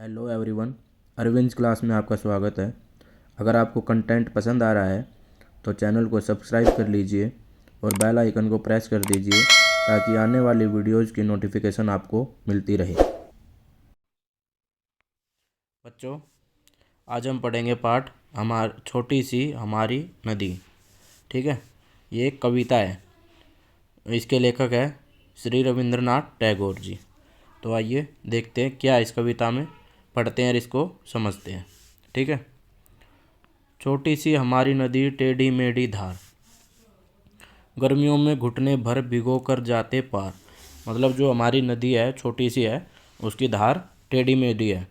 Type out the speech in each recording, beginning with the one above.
Hello everyone, Arvind class में आपका स्वागत है। अगर आपको कंटेंट पसंद आ रहा है तो चैनल को सब्सक्राइब कर लीजिए और बेल आइकन को प्रेस कर दीजिए ताकि आने वाली वीडियोज़ की नोटिफिकेशन आपको मिलती रहे। बच्चों, आज हम पढ़ेंगे पाठ छोटी सी हमारी नदी। ठीक है, ये एक कविता है। इसके लेखक है श्री रविंद्रनाथ टैगोर जी। तो आइए देखते हैं क्या इस कविता में, पढ़ते हैं और इसको समझते हैं। ठीक है। छोटी सी हमारी नदी टेढ़ी मेढ़ी धार, गर्मियों में घुटने भर भिगो कर जाते पार। मतलब जो हमारी नदी है छोटी सी है, उसकी धार टेढ़ी मेढ़ी है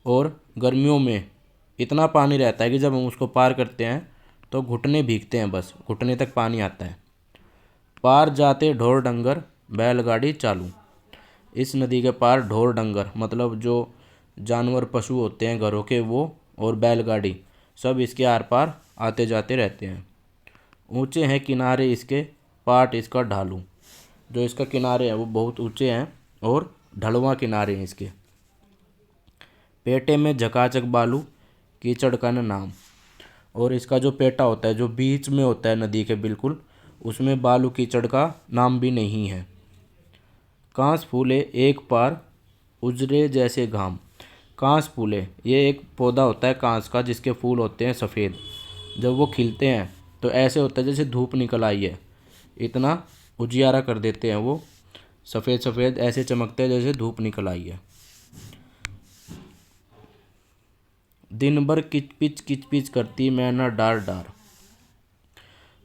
और गर्मियों में इतना पानी रहता है कि जब हम उसको पार करते हैं तो घुटने भीगते हैं, बस घुटने तक पानी आता है। पार जाते ढोर डंगर बैलगाड़ी चालू। इस नदी के पार ढोर डंगर मतलब जो जानवर पशु होते हैं घरों के, वो और बैलगाड़ी सब इसके आर पार आते जाते रहते हैं। ऊंचे हैं किनारे इसके पाट इसका ढालू। जो इसका किनारे हैं वो बहुत ऊंचे हैं और ढलवा किनारे हैं इसके। पेटे में झकाझक बालू कीचड़ का न नाम। और इसका जो पेटा होता है जो बीच में होता है नदी के बिल्कुल, उसमें बालू कीचड़ का नाम भी नहीं है। कांस फूले एक पार उजरे जैसे घाम। कांस फूले ये एक पौधा होता है कांस का, जिसके फूल होते हैं सफ़ेद। जब वो खिलते हैं तो ऐसे होता है जैसे धूप निकल आई है, इतना उजियारा कर देते हैं वो। सफ़ेद सफ़ेद ऐसे चमकते हैं जैसे धूप निकल आई है। दिन भर किच पिच करती मैना डार डार।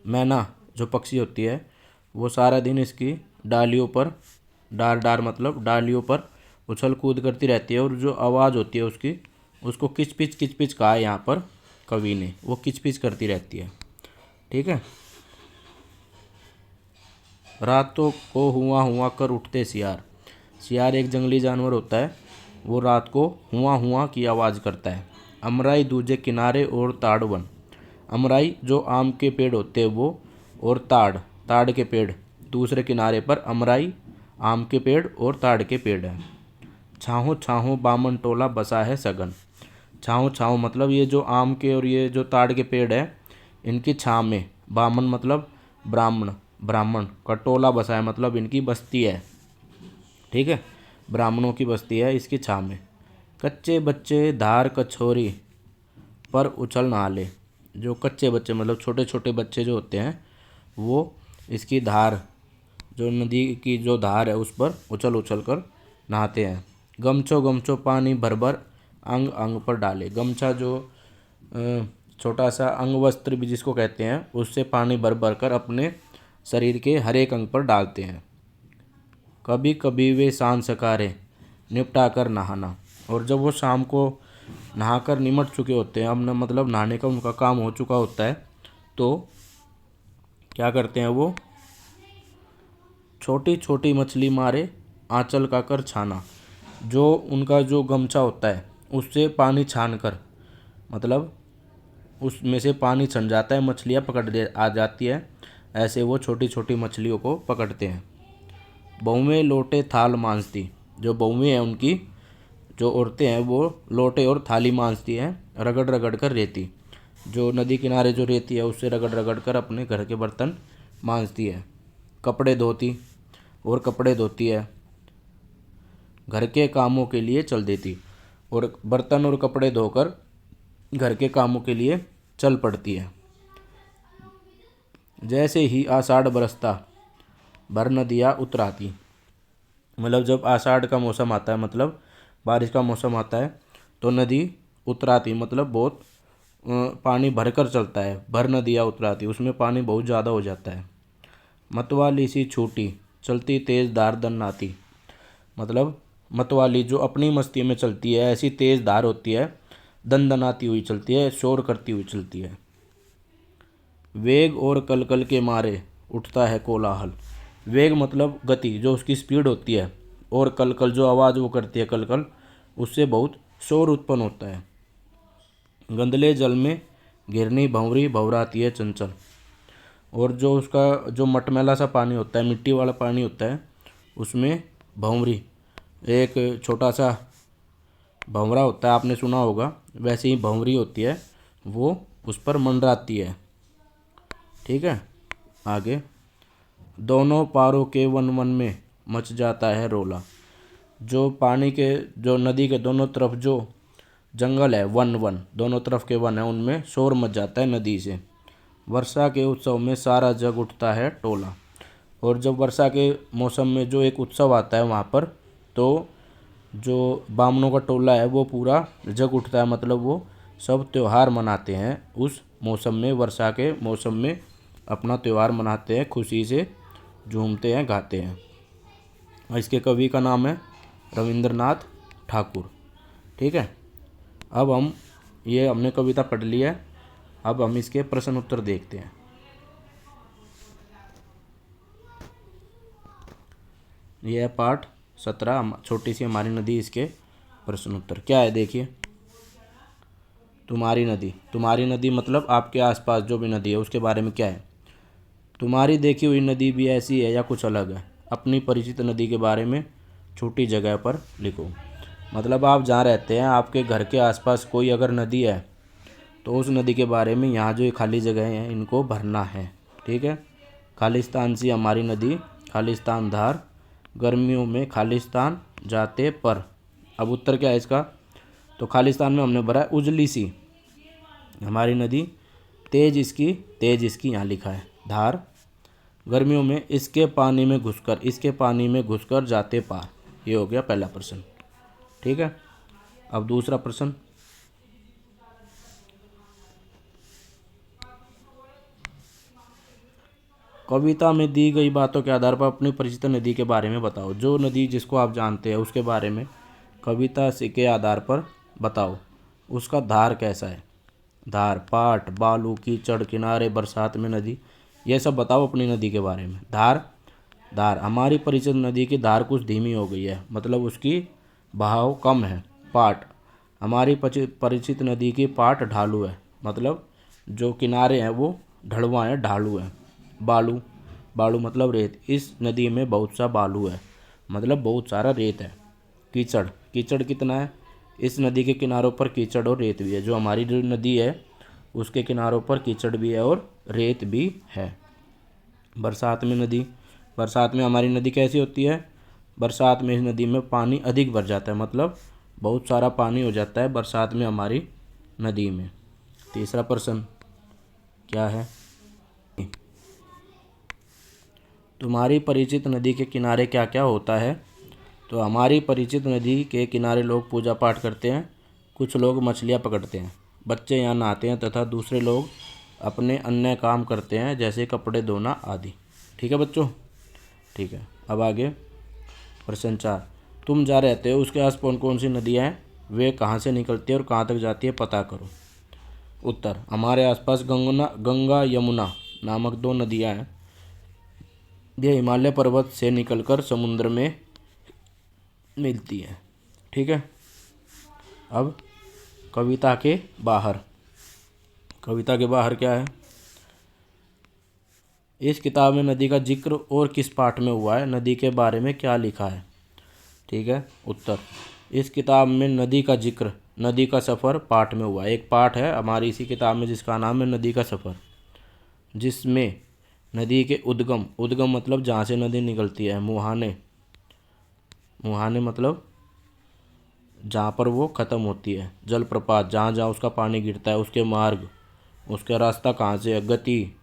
मैना जो पक्षी होती है वो सारा दिन इसकी डालियों पर, डार डार मतलब डालियों पर उछल कूद करती रहती है। और जो आवाज़ होती है उसकी, उसको किच पिच कहा है यहाँ पर कवि ने। वो किच पिच करती रहती है। ठीक है। रातों को हुआ हुआ कर उठते सियार। सियार एक जंगली जानवर होता है, वो रात को हुआ की आवाज़ करता है। अमराई दूजे किनारे और ताड़ वन। अमराई जो आम के पेड़ होते हैं वो, और ताड़ के पेड़ दूसरे किनारे पर। अमराई आम के पेड़ और ताड़ के पेड़ है। छाहों छाहों बामन टोला बसा है सघन। छाहों छाहों मतलब ये जो आम के और ये जो ताड़ के पेड़ है, इनकी छाँव में बामन मतलब ब्राह्मण का टोला बसा है, मतलब इनकी बस्ती है। ठीक है, ब्राह्मणों की बस्ती है इसकी छाँव में। कच्चे बच्चे धार कछोरी पर उछल नहाले। जो कच्चे बच्चे मतलब छोटे छोटे बच्चे जो होते हैं वो इसकी धार, जो नदी की जो धार है उस पर उछल उछल कर नहाते हैं। गमछो गमछो पानी भर भर अंग अंग पर डाले। गमछा जो छोटा सा अंग वस्त्र भी जिसको कहते हैं, उससे पानी भर भर कर अपने शरीर के हर एक अंग पर डालते हैं। कभी कभी वे सांझ सकारे निपटा कर नहाना। और जब वो शाम को नहाकर निमट चुके होते हैं, अब न मतलब नहाने का उनका काम हो चुका होता है, तो क्या करते हैं वो, छोटी छोटी मछली मारे आंचल का कर छाना। जो उनका जो गमछा होता है उससे पानी छान कर, मतलब उसमें से पानी छन जाता है, मछलियाँ आ जाती है। ऐसे वो छोटी छोटी मछलियों को पकड़ते हैं। बहुएं लोटे थाल मांजती। जो बहुएं हैं उनकी जो औरतें हैं वो लोटे और थाली मांजती हैं, रगड़ रगड़ कर रेती। जो नदी किनारे जो रेती है उससे रगड़ रगड़ कर अपने घर के बर्तन मांजती है। कपड़े धोती है, घर के कामों के लिए चल देती, और बर्तन और कपड़े धोकर घर के कामों के लिए चल पड़ती है। जैसे ही आषाढ़ बरसता भर नदियाँ उतराती। मतलब जब आषाढ़ का मौसम आता है, मतलब बारिश का मौसम आता है, तो नदी उतराती मतलब बहुत पानी भरकर चलता है। भर नदियाँ उतराती, उसमें पानी बहुत ज़्यादा हो जाता है। मतवाली सी छूटी चलती तेज़ धार दन आती। मतलब मतवाली जो अपनी मस्ती में चलती है, ऐसी तेज़ धार होती है, दनाती हुई चलती है, शोर करती हुई चलती है। वेग और कलकल के मारे उठता है कोलाहल। वेग मतलब गति, जो उसकी स्पीड होती है, और कलकल जो आवाज़ वो करती है कलकल, उससे बहुत शोर उत्पन्न होता है। गंदले जल में घिरनी भंवरी भंवराती है चंचल। और जो उसका जो मटमैला सा पानी होता है, मिट्टी वाला पानी होता है, उसमें भंवरी एक छोटा सा भंवरा होता है, आपने सुना होगा, वैसे ही भंवरी होती है, वो उस पर मंडराती है। ठीक है। आगे, दोनों पारों के वन वन में मच जाता है रोला। जो पानी के, जो नदी के दोनों तरफ जो जंगल है, वन वन दोनों तरफ के वन है, उनमें शोर मच जाता है नदी से। वर्षा के उत्सव में सारा जग उठता है टोला। और जब वर्षा के मौसम में जो एक उत्सव आता है वहाँ पर, तो जो बामनों का टोला है वो पूरा जग उठता है, मतलब वो सब त्यौहार मनाते हैं उस मौसम में, वर्षा के मौसम में अपना त्यौहार मनाते हैं, खुशी से झूमते हैं, गाते हैं। और इसके कवि का नाम है रविंद्रनाथ ठाकुर। ठीक है। अब हम, ये हमने कविता पढ़ ली है, अब हम इसके प्रश्न उत्तर देखते हैं। यह है पाठ 17, छोटी सी हमारी नदी, इसके प्रश्न उत्तर क्या है देखिए। तुम्हारी नदी, तुम्हारी नदी मतलब आपके आसपास जो भी नदी है उसके बारे में क्या है। तुम्हारी देखी हुई नदी भी ऐसी है या कुछ अलग है। अपनी परिचित नदी के बारे में छोटी जगह पर लिखो। मतलब आप जहाँ रहते हैं, आपके घर के आसपास कोई अगर नदी है तो उस नदी के बारे में यहाँ जो ये खाली जगह हैं इनको भरना है। ठीक है। खालिस्तान सी हमारी नदी, खालिस्तान धार, गर्मियों में खालिस्तान जाते पर। अब उत्तर क्या है इसका, तो खालिस्तान में हमने भरा है उजली सी हमारी नदी, तेज इसकी यहाँ लिखा है धार, गर्मियों में इसके पानी में घुसकर, इसके पानी में घुसकर जाते पार। ये हो गया पहला प्रश्न। ठीक है। अब दूसरा प्रश्न, कविता में दी गई बातों के आधार पर अपनी परिचित नदी के बारे में बताओ। जो नदी जिसको आप जानते हैं उसके बारे में कविता से के आधार पर बताओ। उसका धार कैसा है, धार, पाट, बालू, कीचड़, किनारे, बरसात में नदी, ये सब बताओ अपनी नदी के बारे में। धार, धार हमारी परिचित नदी की धार कुछ धीमी हो गई है, मतलब उसकी बहाव कम है। पाट, हमारी परिचित नदी की पाट ढालू है, मतलब जो किनारे हैं वो ढलवा हैं, ढालू हैं। बालू, बालू मतलब रेत, इस नदी में बहुत सा बालू है, मतलब बहुत सारा रेत है। कीचड़, कीचड़ कितना है, इस नदी के किनारों पर कीचड़ और रेत भी है। जो हमारी जो नदी है उसके किनारों पर कीचड़ भी है और रेत भी है। बरसात में नदी, बरसात में हमारी नदी कैसी होती है, बरसात में इस नदी में पानी अधिक भर जाता है, मतलब बहुत सारा पानी हो जाता है बरसात में हमारी नदी में। तीसरा प्रश्न क्या है, तुम्हारी परिचित नदी के किनारे क्या क्या होता है। तो हमारी परिचित नदी के किनारे लोग पूजा पाठ करते हैं, कुछ लोग मछलियाँ पकड़ते हैं, बच्चे यहाँ नहाते हैं तथा दूसरे लोग अपने अन्य काम करते हैं जैसे कपड़े धोना आदि। ठीक है बच्चों। ठीक है। अब आगे प्रश्न 4, तुम जा रहते हो उसके आस कौन कौन सी नदियाँ हैं, वे कहाँ से निकलती है और कहाँ तक जाती है, पता करो। उत्तर, हमारे आसपास गंगा यमुना नामक 2 नदियाँ हैं। ये हिमालय पर्वत से निकलकर समुद्र में मिलती है। ठीक है। अब कविता के बाहर, कविता के बाहर क्या है, इस किताब में नदी का जिक्र और किस पाठ में हुआ है, नदी के बारे में क्या लिखा है। ठीक है। उत्तर, इस किताब में नदी का जिक्र नदी का सफ़र पाठ में हुआ है। एक पाठ है हमारी इसी किताब में जिसका नाम है नदी का सफ़र, जिसमें नदी के उद्गम, उद्गम मतलब जहाँ से नदी निकलती है, मुहाने, मुहाने मतलब जहाँ पर वो ख़त्म होती है, जलप्रपात जहाँ जहाँ उसका पानी गिरता है, उसके मार्ग, उसका रास्ता कहाँ से है, गति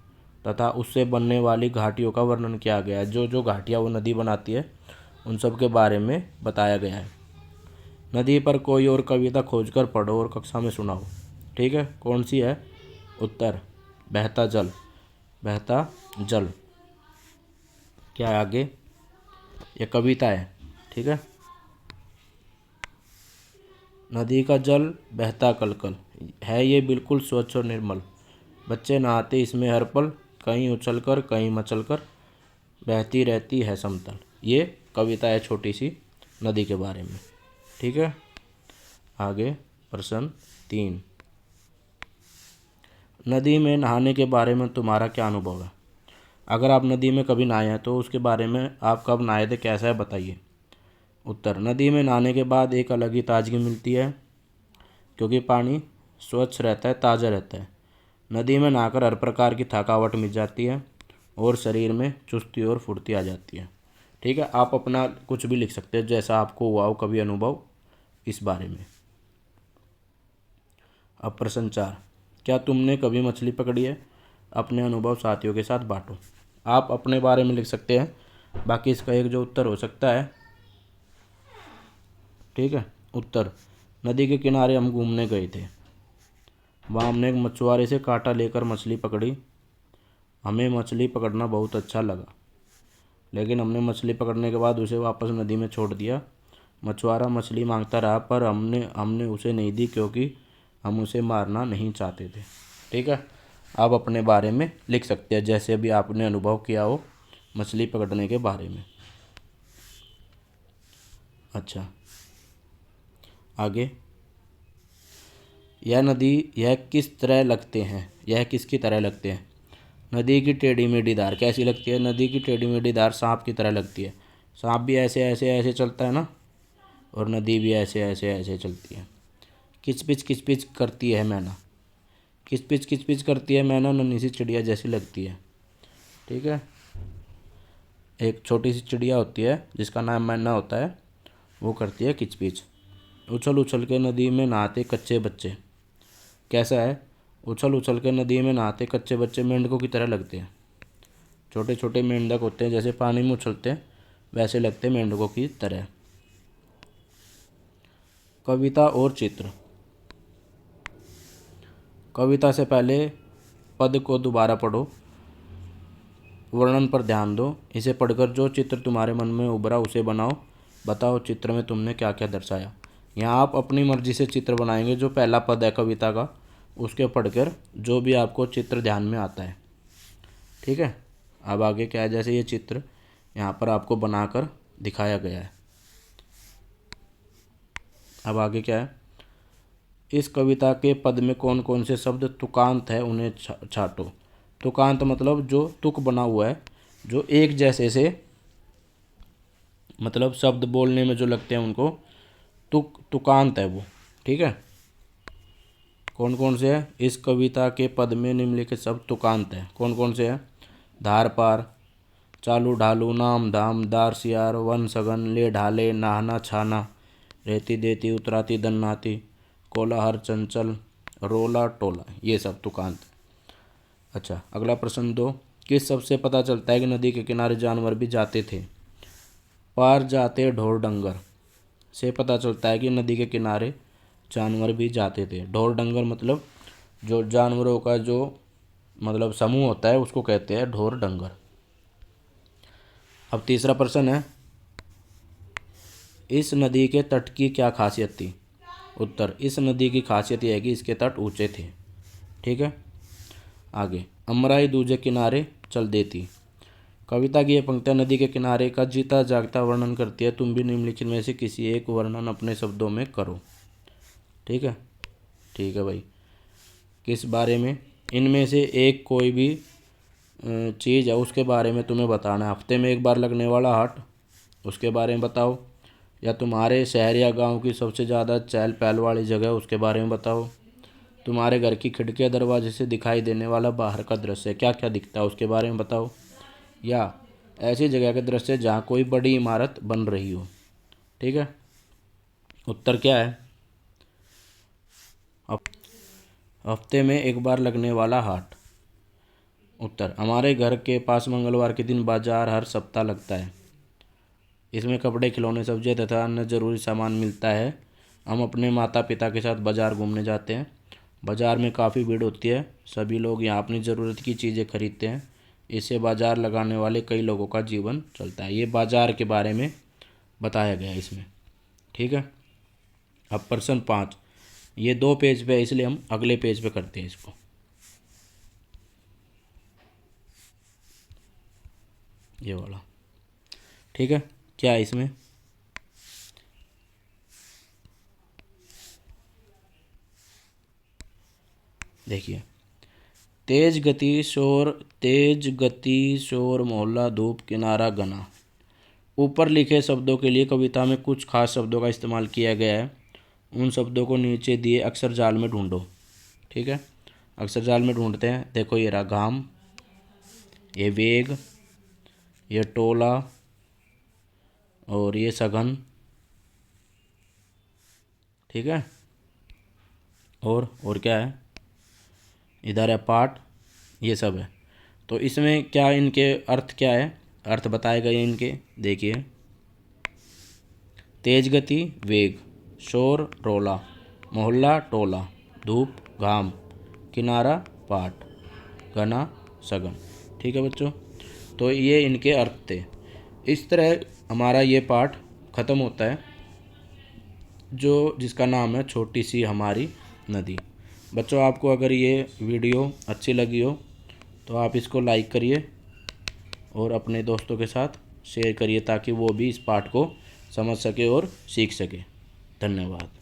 तथा उससे बनने वाली घाटियों का वर्णन किया गया है। जो जो घाटियाँ वो नदी बनाती है उन सब के बारे में बताया गया है। नदी पर कोई और कविता खोजकर पढ़ो और कक्षा में सुनाओ। ठीक है। कौन सी है। उत्तर, बहता जल, बहता जल क्या है आगे, ये कविता है। ठीक है। नदी का जल बहता कलकल है, ये बिल्कुल स्वच्छ और निर्मल, बच्चे नहाते इसमें हर पल, कहीं उछलकर कहीं मचलकर बहती रहती है समतल। ये कविता है छोटी सी नदी के बारे में। ठीक है। आगे प्रश्न 3, नदी में नहाने के बारे में तुम्हारा क्या अनुभव है। अगर आप नदी में कभी नहाए हैं तो उसके बारे में, आप कब नहाए थे, कैसा है, बताइए। उत्तर, नदी में नहाने के बाद एक अलग ही ताजगी मिलती है, क्योंकि पानी स्वच्छ रहता है, ताज़ा रहता है। नदी में नहाकर हर प्रकार की थकावट मिट जाती है और शरीर में चुस्ती और फुर्ती आ जाती है। ठीक है, आप अपना कुछ भी लिख सकते हैं जैसा आपको हुआ हो कभी अनुभव इस बारे में। अब प्रश्न 4, क्या तुमने कभी मछली पकड़ी है? अपने अनुभव साथियों के साथ बांटो। आप अपने बारे में लिख सकते हैं, बाकी इसका एक जो उत्तर हो सकता है। ठीक है, उत्तर, नदी के किनारे हम घूमने गए थे, वहाँ हमने एक मछुआरे से कांटा लेकर मछली पकड़ी। हमें मछली पकड़ना बहुत अच्छा लगा, लेकिन हमने मछली पकड़ने के बाद उसे वापस नदी में छोड़ दिया। मछुआरा मछली मांगता रहा, पर हमने उसे नहीं दी, क्योंकि हम उसे मारना नहीं चाहते थे। ठीक है, आप अपने बारे में लिख सकते हैं जैसे अभी आपने अनुभव किया हो मछली पकड़ने के बारे में। अच्छा, आगे, यह किस तरह लगते हैं? यह किसकी तरह लगते हैं? नदी की टेढ़ी मेढ़ी धार कैसी लगती है? नदी की टेढ़ी मेढ़ी धार सांप की तरह लगती है। सांप भी ऐसे ऐसे ऐसे चलता है ना, और नदी भी ऐसे ऐसे ऐसे चलती है। किचपिच किचपिच करती है मैना। किचपिच किचपिच करती है मैना, नन्ही सी चिड़िया जैसी लगती है। ठीक है, एक छोटी सी चिड़िया होती है जिसका नाम मैना होता है, वो करती है किचपिच। उछल उछल के नदी में नहाते कच्चे बच्चे कैसा है? उछल उछल के नदी में नहाते कच्चे बच्चे मेंढकों की तरह लगते हैं। छोटे छोटे मेंढक होते हैं, जैसे पानी में उछलते हैं वैसे लगते हैं मेंढकों की तरह। कविता और चित्र। कविता से पहले पद को दोबारा पढ़ो, वर्णन पर ध्यान दो, इसे पढ़कर जो चित्र तुम्हारे मन में उभरा उसे बनाओ। बताओ चित्र में तुमने क्या क्या दर्शाया। यहाँ आप अपनी मर्जी से चित्र बनाएंगे। जो पहला पद है कविता का, उसके पढ़कर जो भी आपको चित्र ध्यान में आता है। ठीक है, अब आगे क्या है, जैसे ये चित्र यहाँ पर आपको बनाकर दिखाया गया है। अब आगे क्या है, इस कविता के पद में कौन कौन से शब्द तुकांत है उन्हें छांटो। तुकांत मतलब जो तुक बना हुआ है, जो एक जैसे से मतलब शब्द बोलने में जो लगते हैं उनको तुकांत है वो। ठीक है, कौन कौन से है? इस कविता के पद में निम्नलिखित शब्द तुकांत है। कौन कौन से है? धार पार, चालू ढालू, नाम धाम, दार सियार, वन सगन, ले ढाले, नहाना छाना, रहती देती, उतराती दन्नाती, कोलाहर चंचल, रोला टोला, ये सब तुकांत। अच्छा, अगला प्रश्न 2, किस शब्द से पता चलता है कि नदी के किनारे जानवर भी जाते थे? पार जाते ढोर डंगर से पता चलता है कि नदी के किनारे जानवर भी जाते थे। ढोर डंगर मतलब जो जानवरों का जो मतलब समूह होता है उसको कहते हैं ढोर डंगर। अब तीसरा प्रश्न है, इस नदी के तट की क्या खासियत थी? उत्तर, इस नदी की खासियत यह है कि इसके तट ऊंचे थे। ठीक है, आगे, अमराई दूजे किनारे चल देती। कविता की यह पंक्तियाँ नदी के किनारे का जीता जागता वर्णन करती है। तुम भी निम्नलिखित में से किसी एक वर्णन अपने शब्दों में करो। ठीक है, ठीक है भाई, किस बारे में? इनमें से एक कोई भी चीज़ है उसके बारे में तुम्हें बताना है। हफ्ते में एक बार लगने वाला हाट, उसके बारे में बताओ। या तुम्हारे शहर या गांव की सबसे ज़्यादा चहल पहल वाली जगह, उसके बारे में बताओ। तुम्हारे घर की खिड़की या दरवाजे से दिखाई देने वाला बाहर का दृश्य क्या क्या दिखता है, उसके बारे में बताओ। या ऐसी जगह के दृश्य जहाँ कोई बड़ी इमारत बन रही हो। ठीक है, उत्तर क्या है? हफ्ते में एक बार लगने वाला हाट। उत्तर, हमारे घर के पास मंगलवार के दिन बाजार हर सप्ताह लगता है। इसमें कपड़े, खिलौने, सब्जियां तथा अन्य जरूरी सामान मिलता है। हम अपने माता पिता के साथ बाजार घूमने जाते हैं। बाजार में काफ़ी भीड़ होती है, सभी लोग यहाँ अपनी ज़रूरत की चीज़ें खरीदते हैं। इससे बाजार लगाने वाले कई लोगों का जीवन चलता है। ये बाजार के बारे में बताया गया है इसमें। ठीक है, अब प्रश्न 5, ये 2 पेज पे है इसलिए हम अगले पेज पे करते हैं इसको। ये वाला। ठीक है, क्या है इसमें? देखिए, तेज गति शोर मोहल्ला धूप किनारा घना। ऊपर लिखे शब्दों के लिए कविता में कुछ खास शब्दों का इस्तेमाल किया गया है। उन शब्दों को नीचे दिए अक्षर जाल में ढूंढो। ठीक है, अक्षर जाल में ढूंढते हैं। देखो ये रहा घाम, ये वेग, ये टोला और ये सघन। ठीक है, और क्या है, इधर है पाठ, ये सब है। तो इसमें क्या इनके अर्थ क्या है, अर्थ बताए गए इनके, देखिए। तेज गति वेग, शोर रोला, मोहल्ला टोला, धूप घाम, किनारा पाट, घना सघन। ठीक है बच्चों, तो ये इनके अर्थ थे। इस तरह हमारा ये पाठ ख़त्म होता है, जिसका नाम है छोटी सी हमारी नदी। बच्चों, आपको अगर ये वीडियो अच्छी लगी हो तो आप इसको लाइक करिए और अपने दोस्तों के साथ शेयर करिए, ताकि वो भी इस पाठ को समझ सके और सीख सके। धन्यवाद।